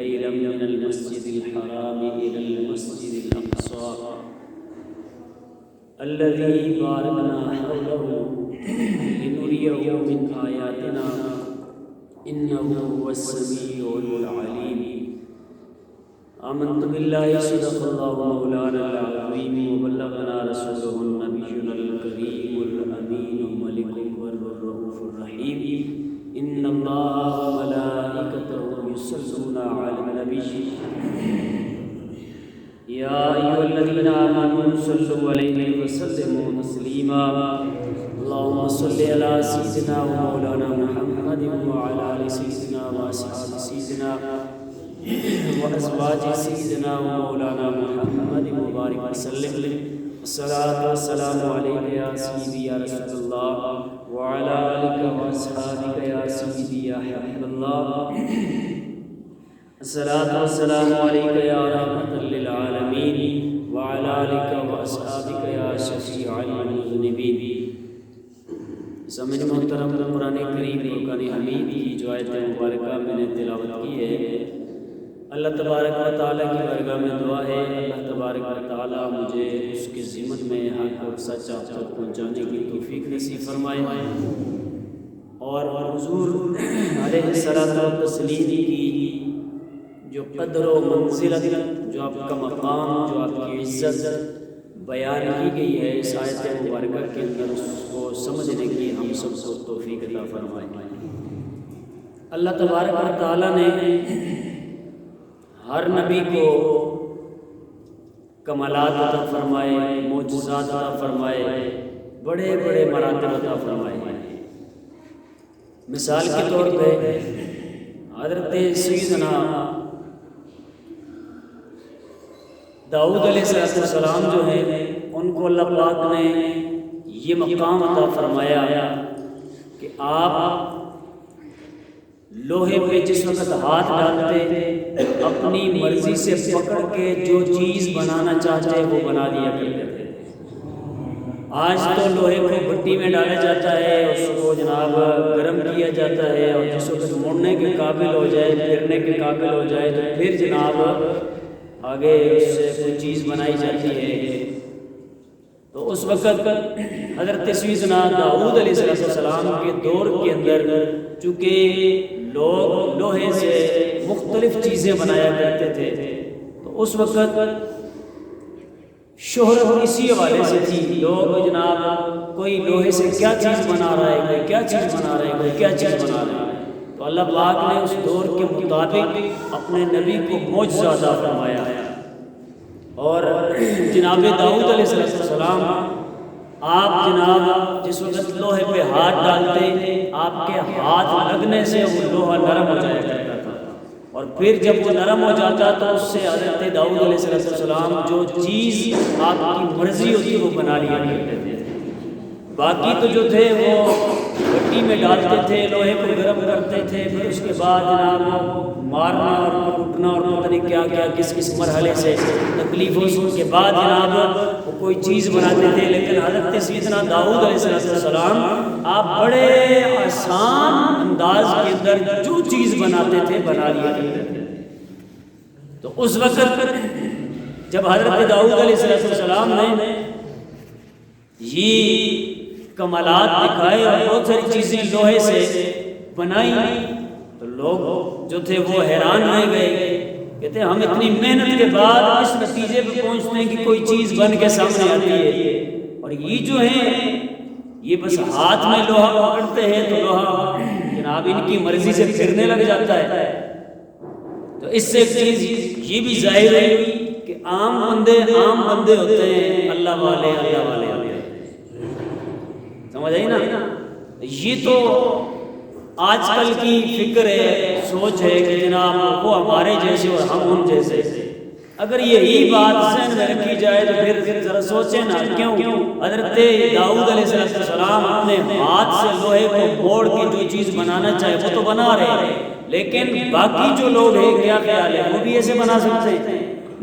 الليل من المسجد الحرام إلى المسجد الأقصى الذي باركنا حوله لنريه من آياتنا إنه هو السميع العليم آمنت بالله صدق الله مولانا العظيم وبلغنا رسوله النبي الكريم الأمين الملك الرؤوف الرحيم إن الله وملائكته يصلون على النبي يا أيها الذين آمنوا صلوا عليه وسلموا تسليما اللهم صل على سيدنا ومولانا محمد وعلى آل سيدنا وأصحاب سيدنا وأزواج سيدنا ومولانا محمد وبارك وسلم الصلاة والسلام عليك يا سيدي يا رسول الله وعلى آلك وأصحابك يا سيدي يا حبيب الله الصلاة والسلام عليك يا رحمة للعالمين وعلى آلك وأصحابك يا شفيع المذنبين سامعین محترم قرآن کریم فرقان حمید کی جو آیت مبارکہ میں نے تلاوت کی ہے اللہ تبارک و تعالیٰ کی بارگاہ میں دعا ہے اللہ تبارک و تعالیٰ مجھے اس کے ضمن میں حق اور سچ آپ تک پہنچانے کی توفیق نصیب فرمائے اور حضور علیہ الصلوۃ والتسلیم کی جو قدر و منزلت جو آپ کا مقام جو آپ کی عزت بیان کی گئی ہے اس آیت مبارکہ کے اندر اس کو سمجھنے کی ہم سب کو توفیق عطا فرمائے اللہ تبارک و تعالیٰ نے ہر نبی کو کمالات عطا فرمائے معجزات عطا فرمائے بڑے بڑے مراتب عطا فرمائے مثال کے طور پہ حضرت سیدنا داؤد علیہ السلام جو ہیں ان کو اللہ پاک نے یہ مقام عطا فرمایا کہ آپ لوہے پہ جس وقت ہاتھ ڈالتے اپنی مرضی سے پکڑ کے جو چیز بنانا چاہتے وہ بنا دیا کرتے تھے۔ آج تو لوہے کو بھٹی میں ڈالا جاتا ہے اس کو جناب گرم کیا جاتا ہے اور جس وقت مڑنے کے قابل ہو جائے پھرنے کے قابل ہو جائے تو پھر جناب آگے اس سے کوئی چیز بنائی جاتی ہے۔ تو اس وقت حضرت سیدنا داؤد علیہ السلام کے دور کے اندر چونکہ لوگ لوہے سے مختلف چیزیں بنایا کرتے تھے تو اس وقت شہرت اسی حوالے سے تھی، لوگ جناب کوئی لوہے سے کیا چیز بنا رہا ہے کوئی کیا چیز بنا رہا ہے کوئی کیا چیز بنا رہا ہے، تو اللہ پاک نے اس دور کے مطابق اپنے نبی کو معجزہ عطا فرمایا اور جناب داؤد علیہ السلام آپ جناب جس وقت لوہے پہ ہاتھ ڈالتے آپ کے ہاتھ لگنے سے وہ لوہا نرم ہو جایا کرتا تھا اور پھر جب وہ نرم ہو جاتا تو اس سے حضرت داؤد علیہ السلام جو چیز آپ کی مرضی ہوتی وہ بنا لیا کرتے تھے۔ باقی تو جو تھے وہ مٹی میں ڈالتے تھے لوہے کو گرم کرتے تھے پھر اس کے بعد جناب مارنا اور اٹھنا اور پتہ نہیں کیا کیا کس کس مرحلے سے تکلیفوں کے بعد جناب وہ کوئی چیز بناتے تھے، لیکن حضرت سیدنا داؤد علیہ السلام آپ بڑے آسان انداز کے اندر جو چیز بناتے تھے بنا لیا کرتے تھے۔ تو اس وقت جب حضرت داؤد علیہ السلام نے یہ کمالات دکھائے اور بہت ساری چیزیں لوہے سے بنائی تو لوگ جو تھے وہ حیران رہ گئے، کہتے ہیں ہم اتنی محنت کے بعد اس نتیجے پہ پہنچتے ہیں کہ کوئی چیز بن کے سامنے آتی ہے اور یہ جو ہیں یہ بس ہاتھ میں لوہا پکڑتے ہیں تو لوہا جناب ان کی مرضی سے پھرنے لگ جاتا ہے۔ تو اس سے ایک چیز یہ بھی ظاہر ہے کہ عام بندے ہوتے ہیں، اللہ والے سمجھ آئی نا؟ یہ تو آج کل کی فکر ہے سوچ ہے کہ جناب وہ ہمارے جیسے اور ہم ان جیسے، اگر یہی بات ذہن میں رکھی جائے تو پھر ذرا سوچیں نا کیوں حضرت داؤد علیہ السلام اپنے ہاتھ سے لوہے کو موڑ کے جو چیز بنانا چاہے وہ تو بنا رہے ہیں، لیکن باقی جو لوگ ہیں کیا خیال ہے وہ بھی ایسے بنا سکتے ہیں؟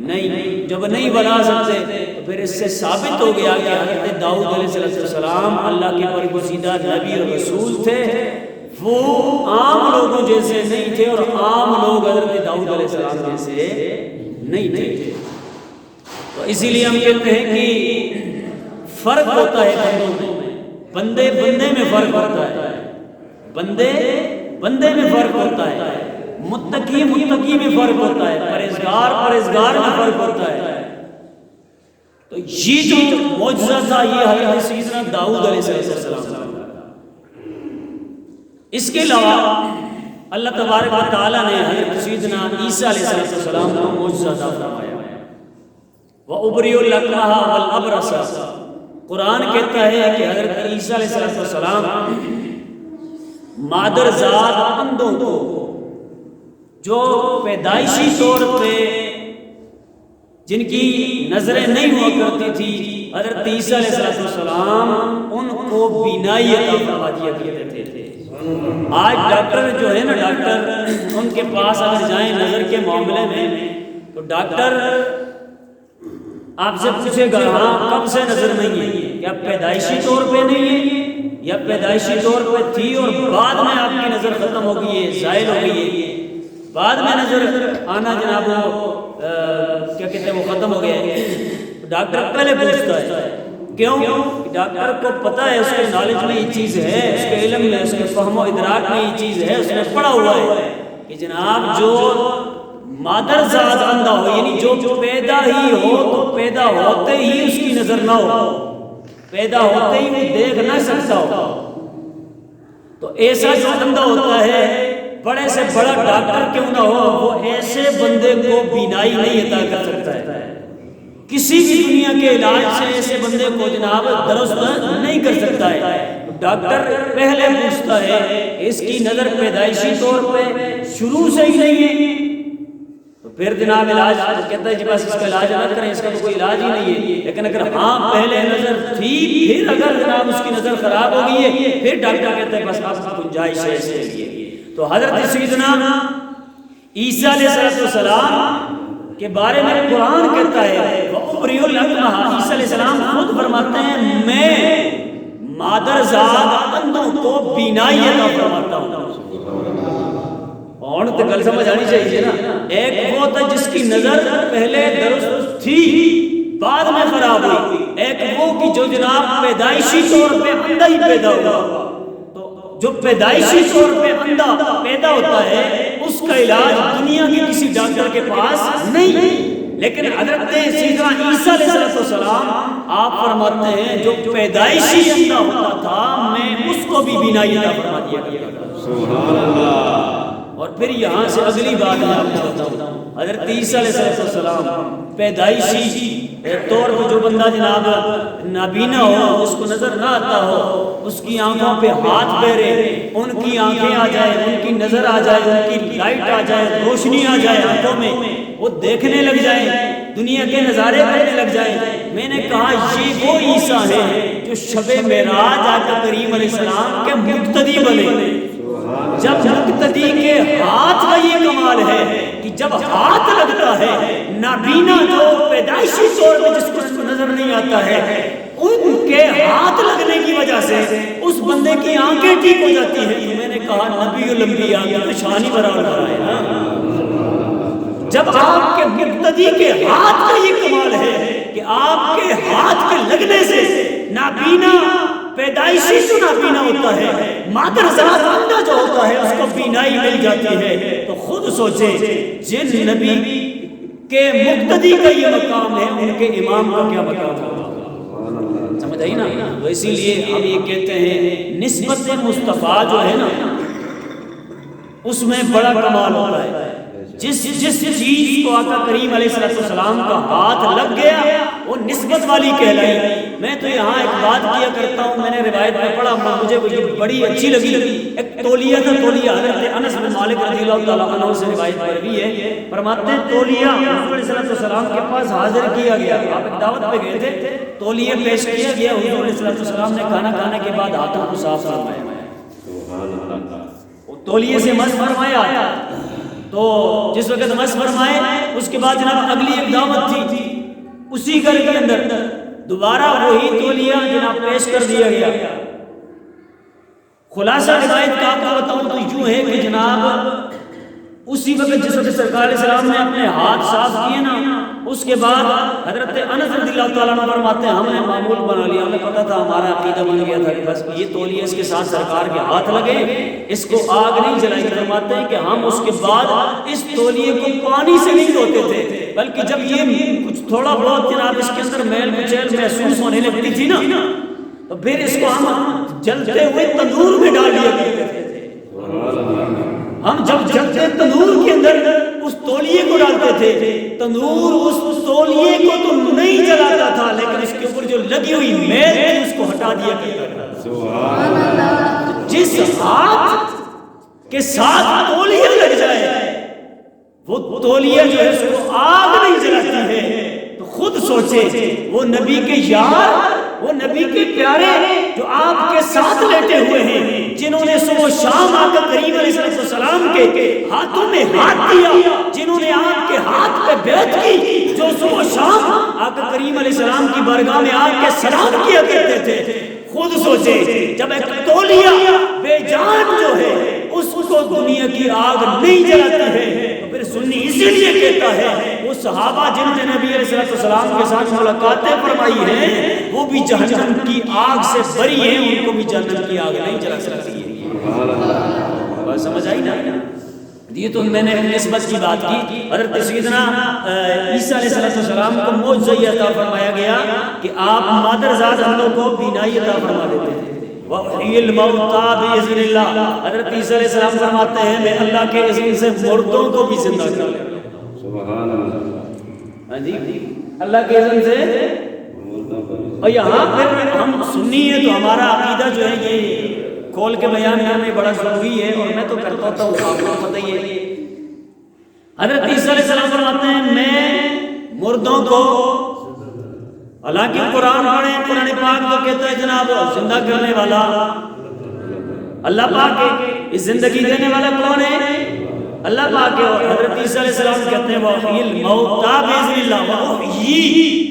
نہیں، جب نہیں بنا سکتے تو پھر اس سے ثابت ہو گیا کہ حضرت داؤد علیہ السلام اللہ کے برگزیدہ نبی اور رسول تھے، وہ عام لوگوں جیسے نہیں تھے اور عام لوگ حضرت داؤد علیہ السلام جیسے نہیں تھے. تو اسی لیے ہم کہتے ہیں کہ فرق ہوتا ہے بندوں میں، بندے بندے میں فرق ہوتا ہے، بندے بندے میں فرق ہوتا ہے، متقی متقی میں فرق ہوتا ہے، پرہیزگار پرہیزگار میں فرق ہوتا ہے. تو یہ جو معجزہ تھا یہ حضرت سیدنا داؤد علیہ السلام کا. اس کے علاوہ اللہ تبارک و تعالیٰ نے حضرت سیدنا عیسیٰ علیہ السلام کو معجزہ عطا فرمایا. وَأُبْرِئُ الْأَكْمَحَ وَالْأَبْرَصَ، قرآن کہتا ہے کہ حضرت عیسیٰ علیہ السلام مادرزاد اندھوں کو جو پیدائشی طور پہ جن کی نظریں نہیں ہوا کرتی تھی، حضرت عیسیٰ علیہ السلام ان کو بینائی عطا فرما دیا کرتے تھے. آج ڈاکٹر جو ہے نا، ڈاکٹر ان کے پاس اگر جائیں نظر کے معاملے میں تو ڈاکٹر آپ سے پوچھے گا ہاں کب سے نظر نہیں ہے، کیا پیدائشی طور پہ نہیں ہے یا پیدائشی طور پہ تھی اور بعد میں آپ کی نظر ختم ہو گئی ہے، زائل ہو گئی ہے، بعد میں نظر آنا جناب کیا کہتے ہیں وہ ختم ہو گیا ہے. ڈاکٹر پہلے پوچھتا ہے، کیوں؟ ڈاکٹر کو پتہ ہے، اس کے نالج میں یہ چیز ہے، اس کے علم میں، اس کے فہم و ادراک میں یہ چیز ہے، اس نے پڑھا ہوا ہے کہ جناب جو مادرزاد اندھا ہو، یعنی جو پیدا ہی ہو تو پیدا ہوتے ہی اس کی نظر نہ ہو، پیدا ہوتے ہی وہ دیکھ نہ سکتا ہو، تو ایسا جو اندھا ہوتا ہے بڑے سے بڑا ڈاکٹر کیوں نہ ہو وہ ایسے بندے کو بینائی نہیں عطا کر سکتا ہے. کسی بھی دنیا کے علاج سے ایسے بندے کو جناب درست نہیں کر سکتا ہے. ڈاکٹر پہلے پوچھتا ہے اس کی نظر پیدائشی طور پہ شروع سے ہی نہیں ہے تو پھر جناب علاج کہتا ہے جی بس اس کا علاج نہ کریں، اس کا تو کوئی علاج ہی نہیں ہے. لیکن اگر ہاں پہلے نظر تھی پھر اگر جناب اس کی نظر خراب ہو گئی ہے پھر ڈاکٹر کہتا ہے بس آپ کی گنجائش ہے اس کے لیے. تو حضرت سیدنا عیسیٰ علیہ السلام کے بارے میں قرآن کہتا ہے وَأُبْرِئُ الْأَكْمَحَ، عیسیٰ علیہ السلام خود فرماتے ہیں میں مادرزاد اندھوں کو بینائی عطا فرماتا ہوں. اور تو گل سمجھ آنی چاہیے نا، ایک وہ تھا جس کی نظر پہلے درست تھی بعد میں خراب ہوئی، ایک وہ کی جو جناب پیدائشی طور پہ اندھا ہی پیدا ہوا. جو پیدائشی طور پہ اندھا پیدا ہوتا ہے اس کا علاج دنیا کے کسی ڈاکٹر کے پاس نہیں. لیکن حضرت سیدنا عیسیٰ علیہ السلام آپ فرماتے ہیں جو پیدائشی اندھا ہوتا تھا میں اس کو بھی بینائی عطا فرما دیا گیا. سبحان اللہ. اور پھر یہاں سے اگلی بات میں آپ کو بتاؤں، حضرت عیسیٰ علیہ السلام پیدائشی طور پر جو بندہ جناب نابینا ہو، اس کو نظر نہ آتا ہو، اس کی آنکھوں پہ ہاتھ پھیرے، ان کی آنکھیں آ جائے، ان کی نظر آ جائے، ان کی لائٹ آ جائے، روشنی آ جائے آنکھوں میں، وہ دیکھنے لگ جائیں، دنیا کے نظارے کرنے لگ جائیں. میں نے کہا یہ وہ عیسیٰ ہے جو شب معراج آقا کریم علیہ السلام کے مقتدی بنے. جب مقتدی کے ہاتھ کا یہ کمال ہے کہ جب ہاتھ لگتا ہے نابینا جو پیدائشی طور پہ جس کو نظر نہیں آتا ہے ان کے ہاتھ لگنے کی وجہ سے اس بندے کی آنکھیں ٹھیک ہو جاتی ہیں. تو میں نے کہا نبی الانبیاء کی شان ہی برابر ہے نا. جب آپ کے مقتدی کے ہاتھ کا یہ کمال ہے کہ آپ کے ہاتھ کے لگنے سے نابینا پیدائشی جو نابینا ہوتا ہے مادرزاد اندھا جو ہوتا ہے اس کو بینائی مل جاتی ہے، تو خود سوچے جن نبی کے مقتدی کا یہ مقام ہے ان کے امام کا کیا مقام ہوگا. سمجھ آئی نا. تو اسی لیے ہم یہ کہتے ہیں نسبت مصطفیٰ جو ہے نا اس میں بڑا کمال ہوتا ہے. جس چیز کو آقا کریم علیہ السلام کا ہاتھ لگ گیا وہ نسبت والی کہلائی. میں تو یہاں ایک بات کیا کرتا ہوں، میں نے روایت میں پڑھا مجھے بڑی اچھی لگی. ایک تولیہ تھا، تولیہ حضرت انس بن مالک رضی اللہ تعالیٰ عنہ سے روایت مروی ہے. فرماتے ہیں تولیہ حضور علیہ السلام کے پاس حاضر کیا گیا. آپ ایک دعوت پہ گئے تھے، تولیہ پیش کیا گیا. حضور علیہ السلام نے کھانا کھانے کے بعد ہاتھوں کو صاف فرمایا، تولیے سے مس فرمایا. تو جس وقت مس فرمائے اس کے بعد جناب اگلی ایک دعوت تھی اسی گھر کے اندر، دوبارہ وہی تولیہ جناب پیش کر دیا گیا. خلاصہ روایت کا آپ کو بتاؤں تو یوں ہے کہ جناب اسی وقت جس وقت سرکار علیہ السلام نے اپنے ہاتھ صاف کیے نا، اس کے بعد حضرت انس رضی اللہ تعالیٰ عنہ فرماتے ہیں ہم نے معمول بنا لیا، ہمیں پتا تھا، ہمارا عقیدہ بن گیا تھا کہ بس یہ تولیہ اس کے ساتھ سرکار کے ہاتھ لگے، اس کو آگ نہیں جلائی۔ فرماتے ہیں کہ ہم اس کے بعد اس تولیے کو پانی سے نہیں دھوتے تھے، بلکہ جب یہ کچھ تھوڑا بہت جناب اس کے اندر میل کچیل محسوس ہونے لگتی تھی نا، تو پھر اس کو ہم جلتے ہوئے تندور میں ڈال دیا کرتے تھے۔ ہم جب جلتے تندور کے اندر اس تولیے کو ڈالتے تھے، تندور اس تولیے کو تو نہیں جلاتا تھا، لیکن اس کے اوپر جو لگی ہوئی میل تھی اس کو ہٹا دیا کرتا تھا۔ سبحان اللہ۔ جس ہاتھ کے ساتھ تولیہ لگ جائے وہ تولیہ جو ہے اس کو آگ نہیں جلاتی ہے، تو خود سوچے وہ نبی کے یار، وہ نبی کے پیارے جو آپ کے ساتھ لیٹے ہوئے ہیں، جنہوں نے صبح و شام آقا کریم علیہ السلام کے ہاتھوں میں ہاتھ دیا، جنہوں نے آپ کے ہاتھ پہ بیعت کی، جو صبح و شام آقا کریم علیہ السلام کی بارگاہ میں آ کے سلام کیا کرتے تھے، خود سوچے جب ایک تولیہ بے جان جو ہے اس کو دنیا کی آگ نہیں جلاتی ہے، تو پھر سنی اسی لیے کہتا ہے وہ صحابہ جنہوں نے نبی علیہ السلام کے ساتھ ملاقاتیں فرمائی ہیں وہ بھی جہنم کی آگ سے بری ہیں، ان کو بھی جہنم کی آگ نہیں جلا سکتی ہے۔ بات سمجھ آئی نا؟ یہ تو میں نے نسبت کی بات کی۔ حضرت سیدنا عیسیٰ علیہ السلام کو معجزہ عطا فرمایا گیا کہ آپ مادرزاد ہم لوگ کو بینائی عطا فرما دیتے تھے۔ وَأُحْيِي الْمَوْتَىٰ بِإِذْنِ اللَّهِ، حضرت عیسیٰ علیہ السلام فرماتے ہیں میں اللہ کے اذن سے مردوں کو بھی زندہ کر لیتا ہوں۔ سبحان اللہ۔ جی اللہ کے اذن سے۔ اور یہاں پھر ہم سنی ہیں تو ہمارا عقیدہ جو ہے یہ کھول کے بیان کرنا بڑا ضروری ہے، اور میں تو کرتا ہوتا ہوں، آپ کو پتہ ہی ہے۔ حضرت عیسیٰ علیہ السلام فرماتے ہیں میں مردوں کو، حالانکہ قرآن پڑھیں، قرآن پاک تو کہتا ہے جناب زندہ کرنے والا اللہ پاک ہے، اس زندگی دینے والا کون ہے؟ اللہ پاک ہے۔ اور حضرت عیسیٰ علیہ السلام کہتے ہیں وَأُحْيِي الْمَوْتَىٰ بِإِذْنِ اللَّهِ، وَأُحْيِي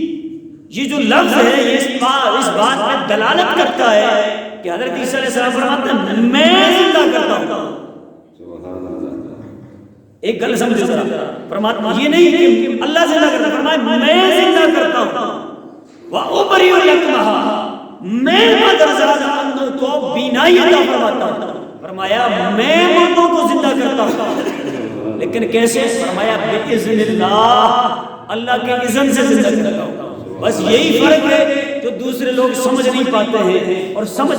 یہ جو لفظ ہے یہ اس بات میں دلالت کرتا ہے کہ حضرت عیسیٰ علیہ السلام فرماتے ہیں میں زندہ کرتا ہوں۔ ایک گل سمجھو ذرا، فرماتا یہ نہیں کہ اللہ زندہ کرتا، فرمایا میں زندہ کرتا ہوں۔ وَأُبْرِئُ الْأَكْمَحَ، میں مادرزاد اندھوں کو بینائی عطا فرماتا ہوں۔ فرمایا میں مردوں کو زندہ کرتا ہوں، لیکن کیسے؟ فرمایا بِإِذْنِ اللَّهِ، اللہ کے اذن سے زندہ کرتا ہوں۔ بس یہی فرق ہے جو دوسرے لوگ سمجھ نہیں پاتے ہیں، اور سمجھ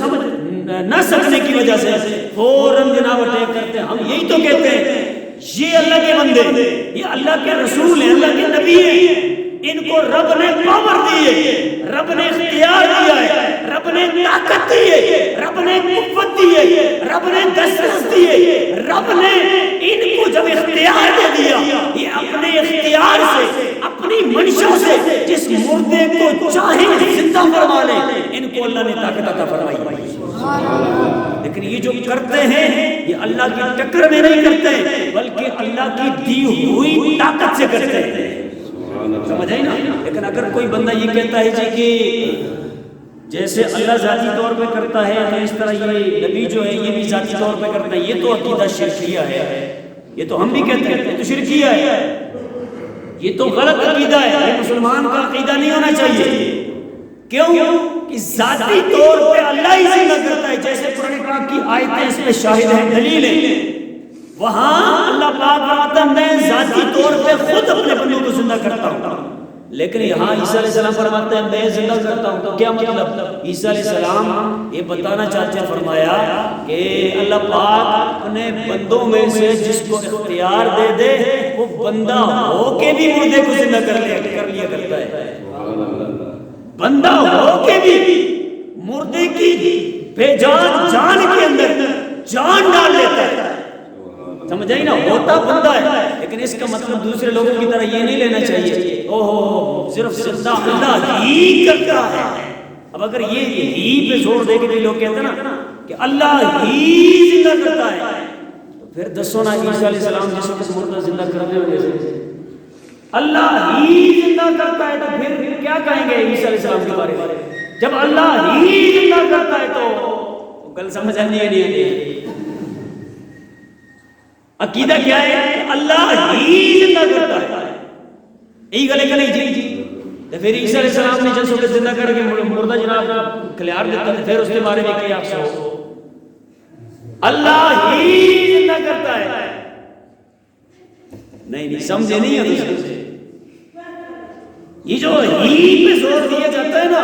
نہ سکنے کی وجہ سے فوراً جناب اٹیک کرتے ہیں۔ ہم یہی تو کہتے ہیں یہ اللہ کے بندے، یہ اللہ کے رسول ہیں، اللہ کے نبی ہیں، ان کو رب نے پاور دی ہے، رب نے اختیار دیا ہے، رب نے طاقت دی ہے، رب نے قوت دی ہے، رب نے دسترس دی ہے، رب نے ان کو جب اختیار دے دیا، یہ اپنے اختیار سے، اپنی منشا سے جس مردے کو چاہیں زندہ فرما لیں، ان کو اللہ نے طاقت عطا فرمائی۔ لیکن یہ جو کرتے ہیں یہ اللہ کی ٹکر میں نہیں کرتے، بلکہ اللہ کی دی ہوئی طاقت سے کرتے ہیں۔ سمجھ آئی نا؟ لیکن اگر کوئی بندہ یہ کہتا ہے جی کہ جیسے اللہ ذاتی طور پہ کرتا ہے تو اس طرح یہ نبی جو ہے یہ بھی ذاتی طور پہ کرتا ہے، یہ تو عقیدہ شرکیہ ہے، یہ تو ہم بھی کہتے ہیں یہ تو شرکیہ ہے، یہ تو غلط عقیدہ ہے، یہ مسلمان کا عقیدہ نہیں ہونا چاہیے۔ کیوں کہ ذاتی طور پہ اللہ ہی زندہ کرتا ہے، جیسے قرآن پاک کی آیتیں اس پہ شاہد ہیں، دلیل ہے۔ وہاں اللہ پاک فرماتا ہے میں ذاتی طور پہ خود اپنے بندوں کو زندہ کرتا ہوں، لیکن یہاں عیسیٰ علیہ السلام فرماتے ہیں میں زندہ کرتا ہوں، تو کیا مطلب؟ عیسیٰ علیہ السلام یہ بتانا چاہتے ہیں، فرمایا کہ اللہ پاک اپنے بندوں میں سے جس کو اختیار دے دے وہ بندہ ہو کے بھی مردے کو زندہ کر لیا کرتا ہے، بندہ ہو کے بھی مردے کی بے جان جان کے اندر جان ڈال لیتا ہے۔ سمجھ آئی نا؟ ہوتا بندہ ہے، لیکن اس کا مطلب دوسرے لوگوں کی طرح یہ نہیں لینا چاہیے اوہ صرف زندہ اللہ ہی کرتا ہے۔ اب اگر یہ ہی پہ زور دے کے بھی لوگ کہتے ہیں نا کہ اللہ ہی زندہ کرتا ہے، تو پھر دسو نا عیسیٰ علیہ السلام جس وقت مردہ زندہ کرنے والے سے اللہ ہی زندہ کرتا ہے، تو پھر کیا کہیں گے عیسیٰ علیہ السلام کے بارے میں؟ جب اللہ ہی زندہ کرتا ہے تو کل سمجھ نہیں عقیدہ کیا ہے کہ اللہ ہی زندہ کرتا ہے. یہی گلے گلے جی تو پھر عیسیٰ علیہ السلام نے جسوں کے زندہ کر کے مردہ جناب کھلیار دیتا ہے. پھر اس کے بارے میں کیا سو اللہ ہی زندہ کرتا ہے. نہیں سمجھے نہیں ہے. یہ جو ہی پہ زور دیا جاتا ہے نا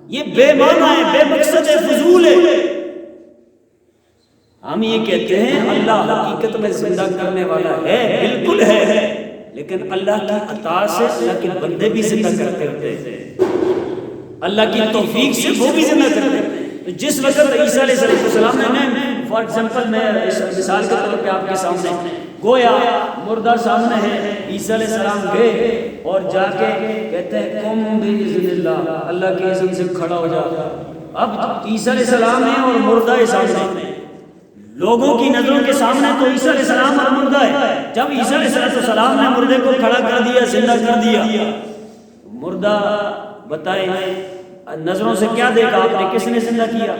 یہ بے معنی ہے, بے مقصد ہے, فضول ہے. ہم یہ کہتے ہیں اللہ حقیقت میں زندہ کرنے والا ہے, بالکل ہے, لیکن اللہ کی عطا سے اللہ کے بندے بھی زندہ کرتے ہوتے ہیں, اللہ کی توفیق سے وہ بھی زندہ کرتے ہیں. تو جس وقت عیسیٰ علیہ السلام نے فار ایگزامپل میں مثال کے طور پہ آپ کے سامنے گویا مردہ سامنے ہے, عیسیٰ علیہ السلام گئے اور جا کے کہتے ہیں قم باذن اللہ, اللہ کے اذن سے کھڑا ہو جا. اب عیسیٰ علیہ السلام ہے اور مردہ سامنے, لوگوں کی نظروں کے سامنے تو عیسیٰ علیہ السلام اور مردہ ہے. جب عیسیٰ علیہ السلام نے مردے کو کھڑا کر دیا, زندہ کر دیا, مردہ بتائے نظروں سے کیا دیکھا آپ نے, کس نے زندہ کیا؟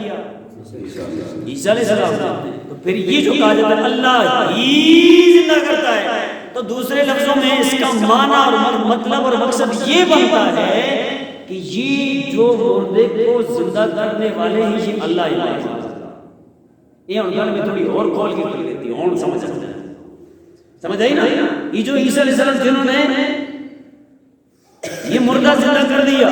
عیسیٰ علیہ السلام نے. تو پھر یہ جو کہا جاتا ہے اللہ ہی زندہ کرتا ہے, تو دوسرے لفظوں میں اس کا معنی اور مطلب اور مقصد یہ بنتا ہے کہ یہ جو مردے کو زندہ کرنے والے ہیں یہ اللہ ہی ہے. یہ ان میں تھوڑی اور کھول کے کر دیتی ہوں, سمجھ آئی نا. یہ جو عیسیٰ علیہ السلام جنہوں نے یہ مردہ زندہ کر دیا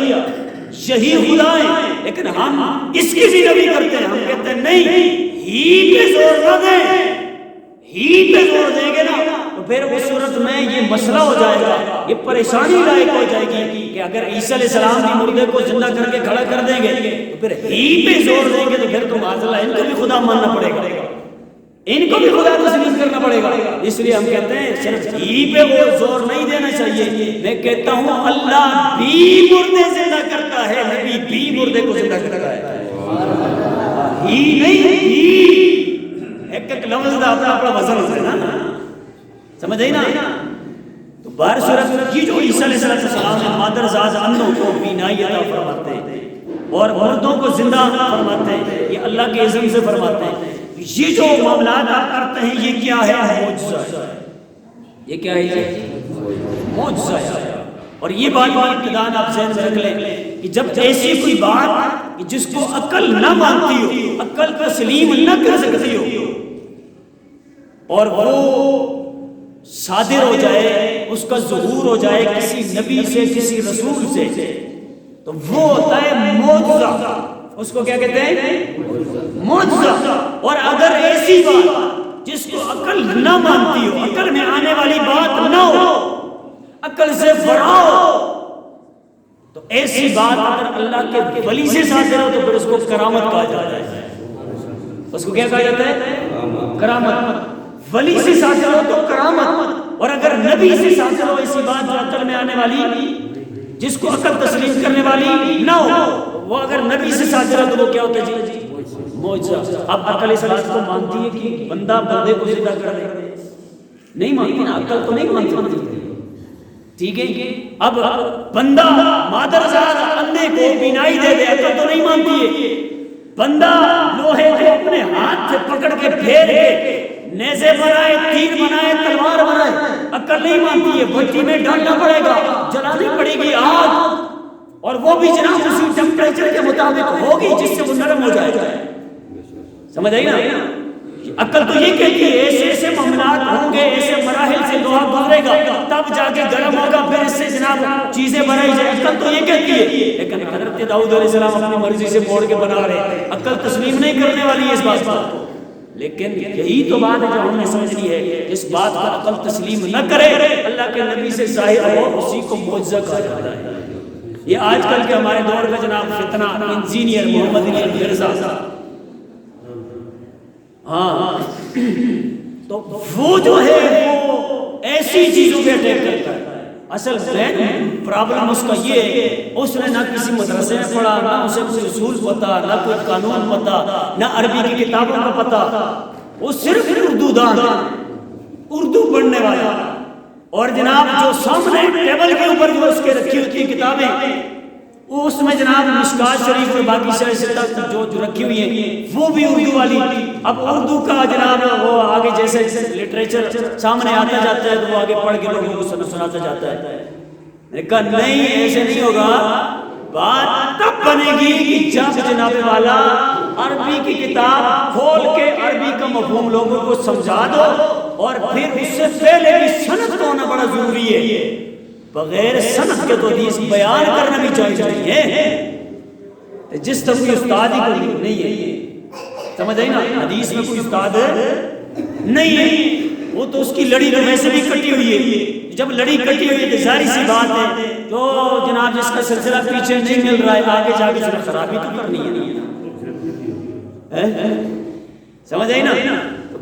یہی خدا ہے, لیکن ہم اس کی بھی نبی کرتے ہیں. ہم کہتے ہیں نہیں, ہی پہ زور نہ دیں, ہی پہ زور دیں گے نا تو پھر اس صورت میں یہ مسئلہ ہو جائے گا, یہ پریشانی لائق ہو جائے گی کہ اگر عیسیٰ علیہ السلام بھی مردے کو زندہ کر کے کھڑا کر دیں گے تو پھر ہی پہ زور دیں گے تو پھر تو معاذ اللہ ان کو بھی خدا ماننا پڑے گا, ان کو بھی خدا تسلیم کرنا پڑے گا. اس لیے ہم کہتے ہیں صرف ہی پہ وہ زور نہیں دینا چاہیے. میں کہتا ہوں اللہ بھی مردے زندہ کرتا ہے, نبی بھی مردے کو زندہ کرتا ہے. ہی نہیں, ہی ایک ایک لفظ کا اپنا اپنا وزن ہوتا ہے نا, سمجھ آئی نا. تو بہر صورت یہ جو عیسیٰ علیہ السلام نے مادر زاد اندھوں کو بینائی عطا فرماتے ہیں اور مردوں کو زندہ فرماتے ہیں, یہ اللہ کے اذن سے فرماتے ہیں. یہ جو معاملات آپ کرتے ہیں یہ کیا ہے؟ معجزہ ہے. یہ کیا ہے؟ معجزہ ہے. اور یہ بات ابتداءً آپ ذہن میں رکھ لیں کہ جب ایسی کوئی بات جس کو عقل نہ مانتی ہو, عقل تسلیم نہ کر سکتی ہو, اور وہ صادر ہو جائے, اس کا ظہور ہو جائے کسی نبی سے, کسی رسول سے, تو وہ ہوتا ہے معجزہ. اس کو کیا کہتے ہیں؟ معجزہ. اور اگر ایسی بات جس کو عقل نہ مانتی ہو, عقل میں آنے والی بات نہ ہو, عقل سے بڑا ہو, تو ایسی بات اگر اللہ کے ولی سے صادر ہو تو پھر اس کو کرامت کہا جاتا ہے. اس کو کیا کہا جاتا ہے؟ کرامت. ولی سے صادر ہو تو کرامت, اور اگر نبی سے صادر ہو ایسی بات جو عقل میں آنے والی, جس کو عقل تسلیم کرنے والی نہ ہو, وہ اگر نبی سے صادر ہو تو وہ کیا ہوتا ہے؟ جی معجزہ. اب عقل اس بات کو مانتی ہے کہ بندہ بندے کو زندہ کر دے؟ نہیں مانتی نا, عقل تو نہیں مانتی. ٹھیک ہے, اب بندہ مادر زاد اندھے کو بینائی دے دے, عقل تو نہیں مانتی ہے. بندہ لوہے کو اپنے ہاتھ سے پکڑ کے پھیر کے نیزے بنائے, تیر بنائے, تلوار بنائے, عقل نہیں مانتی ہے. بھٹی میں ڈالنا پڑے گا, جلانی پڑے گی آگ, اور وہ بھی جناب اسی ٹیمپریچر کے مطابق ہوگی جس سے وہ نرم ہو جائے گا. سمجھ آئی نا. عقل تو یہ کہتی ہے ایسے ایسے معاملات ہوں گے, ایسے مراحل سے لوہا گزرے گا, تب جا کے گرم ہوگا, پھر اس سے جناب چیزیں بنائی جائیں. عقل تو یہ کہتی ہے, لیکن حضرت داؤد علیہ السلام اپنی مرضی سے پھوڑ کے بنا رہے, عقل تسلیم نہیں کرنے والی ہے اس بات کو. لیکن یہی تو بات ہے جو ہم نے سمجھنی ہے. اس بات کو عقل تسلیم نہ کرے, اللہ کے نبی سے ظاہر ہو, اسی کو معجزہ کہا جاتا ہے. یہ آج کل کے ہمارے دور کا جناب فتنہ انجینئر محمد علی مرزا, ہاں, تو وہ جو ہے وہ ایسی چیزوں پہ اٹیک کرتا ہے. اصل پرابلم اس کا یہ ہے, اس نے نہ کسی مدرسے میں پڑھا, نہ اسے کوئی اصول پتا, نہ کوئی قانون پتا, نہ عربی کی کتابوں کا پتا. وہ صرف اردو دان, اردو پڑھنے والا, اور جناب جو سامنے ٹیبل کے اوپر جو اس کے رکھی ہوتی کتابیں اس میں جناب مشکات شریف اور باقی شرح جو رکھی ہوئی ہیں وہ بھی اردو والی. اب اردو کا جناب وہ آگے جیسے لٹریچر سامنے آتا جاتا ہے تو وہ آگے پڑھ کے لوگوں کو سناتا جاتا ہے. میں نے کہا نہیں ایسے نہیں ہوگا. بات تب بنے گی کہ جب جناب والا عربی کی کتاب کھول کے عربی کا مفہوم لوگوں کو سمجھا دو اور پھر اس سے پہلے بھی سند ہونا بڑا ضروری ہے. بغیر سند کے تو حدیث بیان کرنا بھی جائز نہیں ہے. جس طرح کوئی استاد ہی کوئی نہیں ہے, سمجھ آئی نا, حدیث میں کوئی استاد نہیں ہے, وہ تو اس کی لڑی تو ویسے بھی کٹی ہوئی ہے. جب لڑی کٹی ہوئی ہے تو ظاہر سی بات ہے تو جناب جس کا سلسلہ پیچھے نہیں مل رہا ہے آگے جا کے صرف خرابی تو کرنی ہے. سمجھ آئی نا.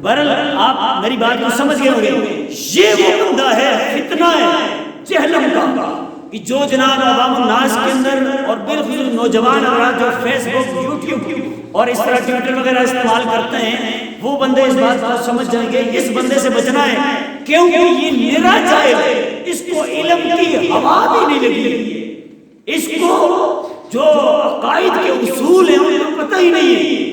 بہرحال آپ میری بات کو سمجھ گئے ہوں گے. یہ وہ بندہ ہے فتنہ ہے جہلم کا کہ جو جناب عوام الناس کے اندر اور بالخصوص نوجوان حضرات جو فیس بک یوٹیوب اور اس طرح ٹویٹر وغیرہ استعمال کرتے ہیں وہ بندے اس بات کو سمجھ جائیں گے اس بندے سے بچنا ہے کیونکہ یہ نرا جاہل ہے. اس کو علم کی ہوا بھی نہیں لگی, اس کو جو عقائد کے اصول ہیں ان کو پتہ ہی نہیں ہے.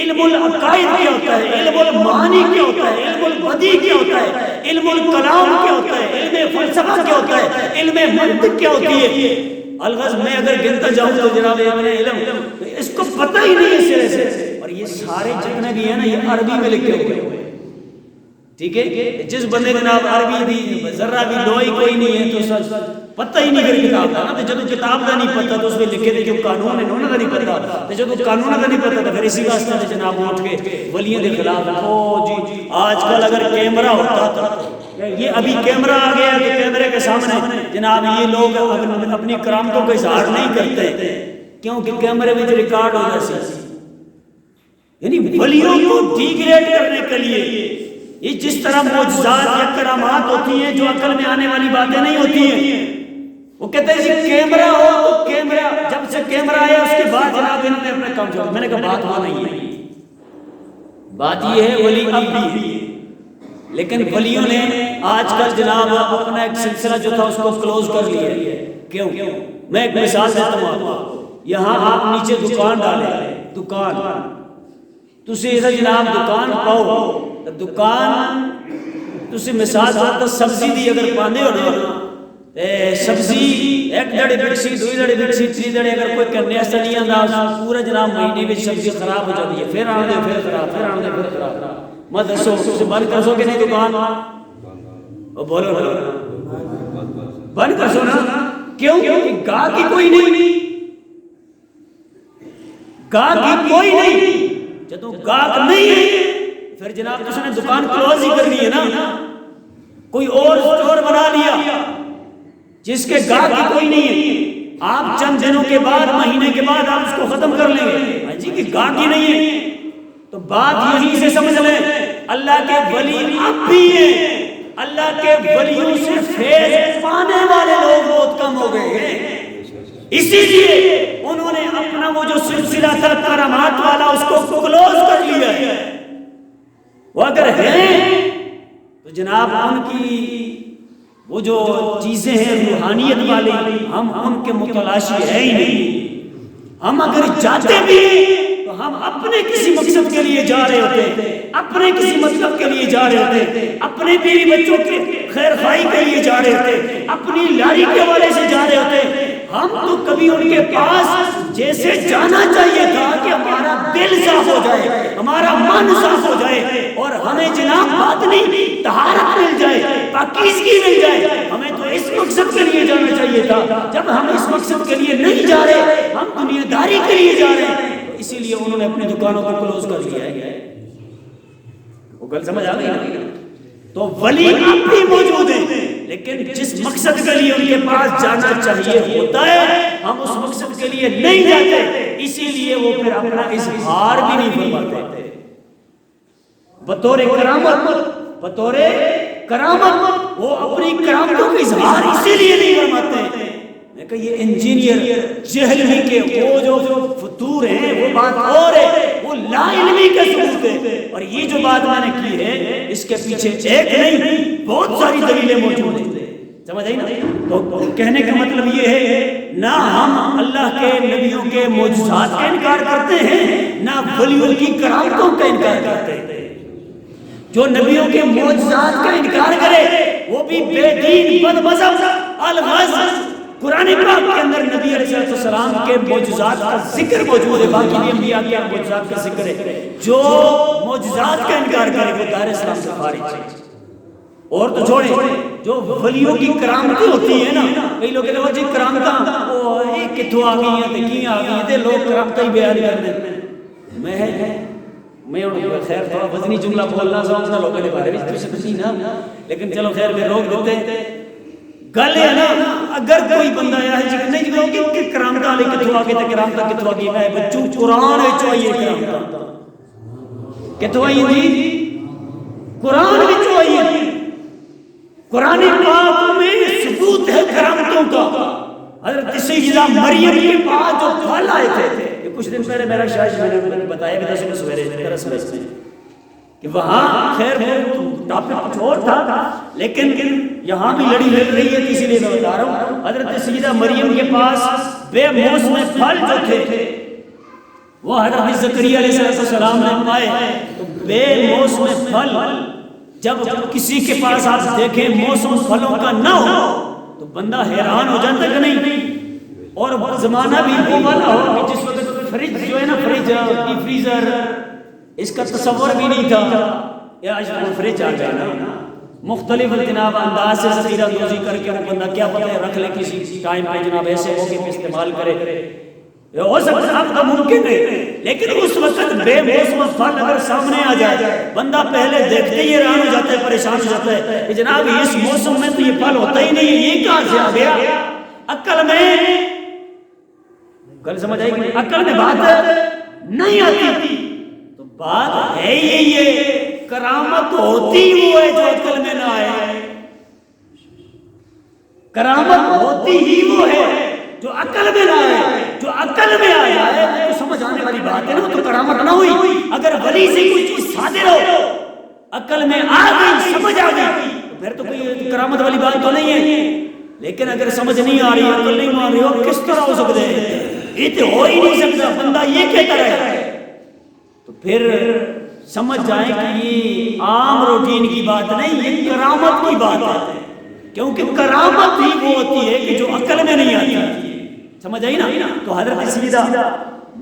علم العقائد کیا ہوتا ہے, علم المعانی کیا ہوتا ہے, علم البدی کیا ہوتا ہے, علم الکلام کیا ہوتا ہے, علم فلسفہ کیا ہوتا ہے, علم منطق کیا ہوتی ہے. الغرض میں اگر گنتا جاؤں تو جناب اپنے علم اس کو پتہ ہی نہیں ہے سرے سے. اور یہ سارے جتنے بھی ہیں نا یہ عربی میں لکھے ہوئے ہیں. ٹھیک ہے, جس بندے کے نام عربی بھی ذرہ بھی لوئی کوئی نہیں ہے تو سچ پتہ ہی نہیں پھر کتاب کا نا. جب کتاب کا نہیں پتہ تو اس میں لکھے تھے جو قانون ہے انہوں کا نہیں پتہ, تو جب قانون کا نہیں پتہ تو پھر اسی واسطے سے جناب اٹھ کے ولیوں کے خلاف او جی آج کل اگر کیمرہ ہوتا تھا یہ ابھی کیمرہ آ گیا تو کیمرے کے سامنے جناب یہ لوگ اپنی کرامتوں کا اظہار نہیں کرتے کیونکہ کیمرے میں ریکارڈ ہو جاتی ہے. یعنی ولیوں کو ڈیگریڈ کرنے کے لیے یہ جس طرح معجزات یا کرامات ہوتی ہیں جو عقل میں آنے والی باتیں نہیں ہوتی ہیں. وہ کہتے ہیں جی کیمرہ ہو تو کیمرہ, جب سے کیمرہ آیا اس کے بعد جناب انہوں نے اپنے کام چھوڑا. میں نے کہا بات وہ نہیں ہے, بات یہ ہے ولی اب بھی ہے لیکن ولیوں نے آج کل جناب اپنا ایک سلسلہ جو تھا اس کو کلوز کر لیا ہے. کیوں؟ میں ایک مثال دیتا ہوں آپ کو. یہاں آپ نیچے دکان ڈالیں, دکان تسی جناب دکان پاؤ دکان تسی مثال دیتا سبزی دی اگر پاندے ہو نا سبزی ایک دڑی بکسی دوئی دڑی بکسی تری دڑی اگر کوئی کرنے ایسا نہیں آندا پورا جناب مہینے میں سبزی خراب ہو جاتی ہے, پھر آنے پھر خراب, پھر آنے پھر خراب. میں دسو اسے بند کر سو کہ نہیں دکان؟ وہ بولو بند کر سو نا. کیوں؟ گاہک کی کوئی نہیں, گاہک کی کوئی نہیں. جب گاہک نہیں ہے پھر جناب تو اس نے دکان کلوز ہی کرنی ہے نا. کوئی اور سٹور بنا لیا جس کے گاہک کی کوئی نہیں ہے, آپ چند دنوں کے بعد مہینے کے بعد آپ اس کو ختم کر لیں گے جی کہ گاہک ہی نہیں ہے. تو بات یہیں سے سمجھ لیں اللہ کے ولی اب بھی ہیں, اللہ کے ولیوں سے فیض پانے والے لوگ بہت کم ہو گئے ہیں. اسی لیے انہوں نے اپنا وہ جو سلسلہ تھا کرامات والا اس کو کلوز کر لیا ہے. وہ اگر ہیں تو جناب ان کی وہ جو چیزیں ہیں روحانیت والی ہم ان کے متلاشی ہے ہی نہیں. ہم اگر جاتے بھی تو ہم اپنے کسی مقصد کے لیے جا رہے ہوتے, اپنے کسی مطلب کے لیے جا رہے ہوتے, اپنے بیوی بچوں کے خیر خواہی کے لیے جا رہے ہوتے, اپنی لاری کے والے سے جا رہے ہوتے. ہم تو کبھی ان کے پاس جیسے جانا چاہیے تھا کہ ہمارا دل صاف ہو جائے, ہمارا من صاف ہو جائے اور ہمیں جناب بات نہیں طہارت مل جائے, پاکیزگی مل جائے. ہمیں تو اس مقصد کے لیے جانا چاہیے تھا. جب ہم اس مقصد کے لیے نہیں جا رہے, ہم دنیا داری کے لیے جا رہے ہیں, اسی لیے انہوں نے اپنی دکانوں کو کلوز کر لیا ہے. وہ گل سمجھ آ گئی نا. تو ولی اب بھی موجود ہیں لیکن جس مقصد کے لیے ان کے پاس جانا چاہیے ہوتا ہے ہم اس مقصد کے لیے نہیں جاتے, اسی لیے وہ پھر اپنا اظہار بھی نہیں فرماتے. بطور کرامت وہ اپنی کرامتوں کا اظہار اسی لیے نہیں فرماتے. میں کہ یہ انجینئر جہل ہی کے وہ جو فطور ہیں وہ بات اور ہے, وہ لا علمی کے ثبوت ہے. اور یہ جو بات میں نے کی ہے اس کے پیچھے ایک نہیں بہت ساری دلیلیں موجود ہیں. سمجھ آئی نا. تو کہنے کا مطلب یہ ہے نہ ہم اللہ کے نبیوں کے معجزات کا انکار کرتے ہیں، نہ ولیوں کی کرامتوں کا انکار کرتے ہیں۔ جو نبیوں کے معجزات کا انکار کرے وہ بھی بے دین، بد مذہب، الغرض۔ قرآن پاک کے اندر نبی علیہ السلام کے معجزات کا ذکر موجود ہے، باقی بھی انبیاء کے معجزات کا ذکر ہے۔ جو معجزات کا انکار کرے وہ دائرہ اسلام سے خارج ہے۔ اور تو چھوڑیں، جو ولیوں کی کرامتیں ہوتی ہیں نا، کئی لوگ کہتے ہیں جی کرامتاں وہ ایک کتوں آ گئی ہیں تے کی آ گئی ہیں تے لوگ کرامتیں ہی بیان کرتے ہیں۔ میں خیر تھوڑا وزنی جملہ بولنا سمجھنا لوگوں کے بارے میں کچھ نہیں نا، لیکن چلو خیر میں روک دیتے ہیں۔ گل ہے نا، اگر کوئی بندہ آیا ہے جی نہیں جی کہ کرامتاں علی کتوں آ گئی تے کرامتاں کتوں آ گئی، میں بچوں قرآن وچ آئی ہے کرامتاں کتوں آئی جی؟ قرآن وچ آئی ہے۔ قرآن پاک میں ثبوت ہے کرامتوں کا۔ حضرت سیدہ مریم کے پاس جو پھل آئے تھے، کچھ دن پہلے میرا شاید میں نے بتایا کہ صبح سویرے درس میں کہ وہاں خیر ٹاپک اور تھا، لیکن یہاں بھی لڑی مل رہی ہے، اسی لیے میں بتا رہا ہوں۔ حضرت سیدہ مریم کے پاس بے موسم پھل جو تھے وہ حضرت زکریا علیہ السلام نے پائے۔ تو بے موسم پھل جب کسی کے پاس آپ دیکھیں موسم پھلوں کا نہ ہو تو بندہ حیران ہو جاتا کہ نہیں۔ اور زمانہ بھی وہ والا ہو کہ جس وقت فریج جو ہے نا، فریزر، اس کا تصور بھی نہیں تھا۔ یا آج فریج آ جائے نا، مختلف جناب انداز سے ذخیرہ دوزی کر کے وہ بندہ کیا پتہ ہے رکھ لے کسی ٹائم پہ جناب ایسے موقع پہ استعمال کرے، ہو سکتا ہے آپ کا ممکن ہے۔ لیکن اس وقت بے موسم پھل اگر سامنے آ جائے بندہ پہلے دیکھتے ہی حیران ہو جاتا ہے، پریشان ہو جاتا ہے کہ جناب اس موسم میں تو یہ پھل ہوتا ہی نہیں ہے، یہ کہاں سے آ گیا؟ عقل میں گل سمجھ آئی کہ عقل میں بات نہیں آتی۔ تو بات ہے یہ کرامت ہوتی وہ ہے جو عقل میں نہ آئے، کرامت ہوتی ہی وہ ہے جو عقل میں نہ آئے۔ جو عقل میں آ جائے وہ تو سمجھ آنے والی بات ہے نا، تو کرامت نہ ہوئی۔ اگر ولی سے کوئی چیز صادر ہو، عقل میں آ گئی، سمجھ آ گئی، تو پھر تو کوئی کرامت والی بات تو نہیں ہے۔ لیکن اگر سمجھ نہیں آ رہی، عقل نہیں مان رہی ہو، کس طرح ہو سکتے ہیں؟ یہ تو ہو ہی نہیں سکتا، بندہ یہ کہتا رہے۔ تو پھر سمجھ جائیں کہ یہ عام روٹین کی بات نہیں، یہ کرامت کی بات ہے، کیونکہ کرامت ہی وہ ہوتی ہے کہ جو عقل میں نہیں آتی۔ سمجھ آئی نا؟ تو حضرت سیدہ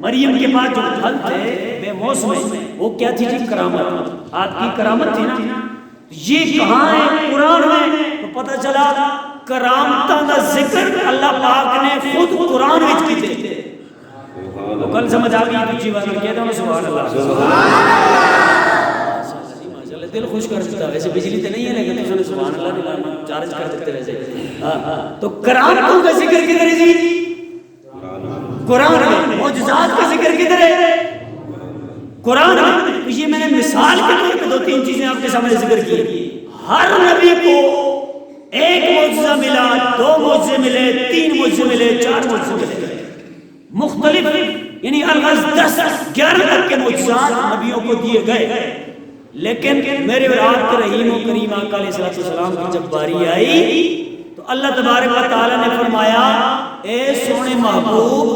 مریم کے پاس جو پھل تھے بے موسم، وہ کیا تھی جی؟ کرامت، آپ کی کرامت تھی نا۔ یہ کہاں ہے قرآن میں؟ تو پتہ چلا کرامتوں کا ذکر اللہ پاک نے خود قرآن وچ کیتے۔ تو کل سمجھ آ گئی دوسری بات کہتا ہوں سبحان اللہ، دل خوش کر دیتا۔ ویسے بجلی تو نہیں ہے لیکن اس نے سبحان اللہ دلانا چارج کر دیتے ویسے۔ تو کرامتوں کا ذکر کدھر ہے جی؟ قرآن میں۔ معجزات کا ذکر کدھر ہے؟ قرآن میں۔ یہ میں نے مثال کے طور پہ 2-3 چیزیں آپ کے سامنے ذکر کی۔ ہر نبی کو ایک معجزہ ملا، 2 معجزے ملے، 3 معجزے ملے، 4 معجزے ملے، مختلف یعنی الغرض 10-11 تک کے معجزات نبیوں کو دیے گئے۔ لیکن میرے آپ کے رحیم و کریم آقا علیہ السلام کی جب باری آئی تو اللہ تبارک و تعالی نے فرمایا اے سونے محبوب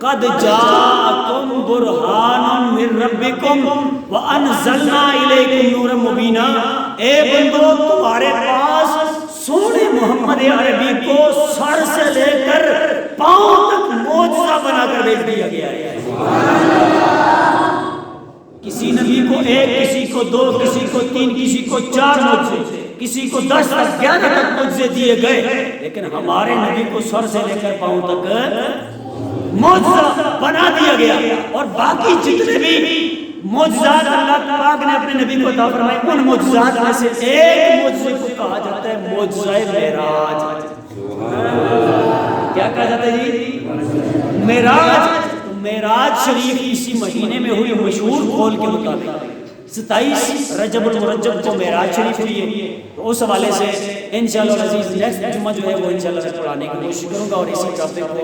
قد جاءکم برہان من ربکم وانزلنا الیکم نورا مبینا۔ اے بندو تمہارے پاس سونے محمد عربی کو سر سے لے کر پاؤں تک معجزہ بنا کر بھیج دیا گیا ہے۔ کسی نبی کو 1، کسی کو 2، کسی کو 3، کسی کو 4 معجزے، کسی کو 10 تک 11 تک معجزے دیے گئے، لیکن ہمارے نبی کو سر سے لے کر پاؤں تک معجزہ بنا دیا گیا۔ اور باقی جتنے بھی معجزات اللہ پاک نے اپنے نبی کو عطا فرمائے، ان معجزات میں سے ایک معجزے کو کہا جاتا ہے معجزہ معراج۔ کیا کہا جاتا ہے جی؟ معراج۔ معراج شریف اسی مہینے میں ہوئی مشہور قول کے مطابق 27 رجب المرجب کو معراج شریف ہوئی ہے۔ تو اس حوالے سے انشاءاللہ العزیز نیکسٹ جمعہ جو ہے وہ انشاءاللہ میں پڑھانے کی کوشش کروں گا، اور اسی ٹاپک کو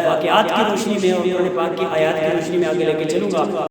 واقعات کی روشنی میں اور قرآن پاک کی آیات کی روشنی میں آگے لے کے چلوں گا۔